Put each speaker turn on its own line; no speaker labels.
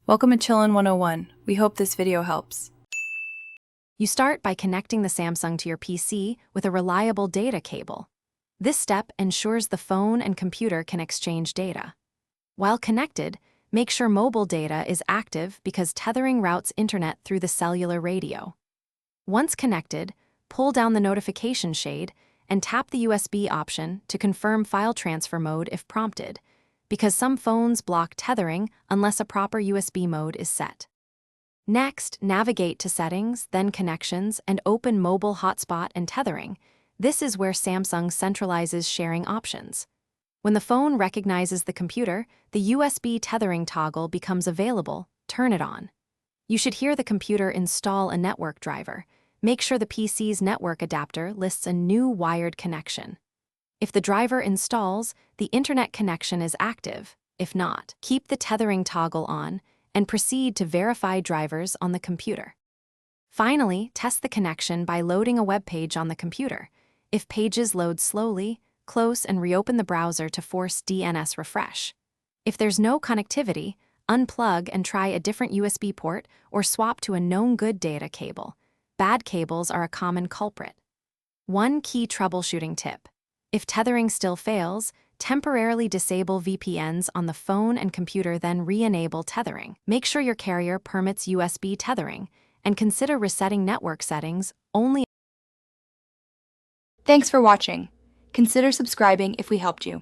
Welcome to Chillin' 101. We hope this video helps.
You start by connecting the Samsung to your PC with a reliable data cable. This step ensures the phone and computer can exchange data. While connected, make sure mobile data is active because tethering routes internet through the cellular radio. Once connected, pull down the notification shade and tap the USB option to confirm file transfer mode if prompted, because some phones block tethering unless a proper USB mode is set. Next, navigate to Settings, then Connections, and open Mobile Hotspot and Tethering. This is where Samsung centralizes sharing options. When the phone recognizes the computer, the USB tethering toggle becomes available. Turn it on. You should hear the computer install a network driver. Make sure the PC's network adapter lists a new wired connection. If the driver installs, the internet connection is active. If not, keep the tethering toggle on and proceed to verify drivers on the computer. Finally, test the connection by loading a web page on the computer. If pages load slowly, close and reopen the browser to force DNS refresh. If there's no connectivity, unplug and try a different USB port or swap to a known good data cable. Bad cables are a common culprit. One key troubleshooting tip. If tethering still fails, temporarily disable VPNs on the phone and computer, then re-enable tethering. Make sure your carrier permits USB tethering, and consider resetting network settings only.
Thanks for watching. Consider subscribing if we helped you.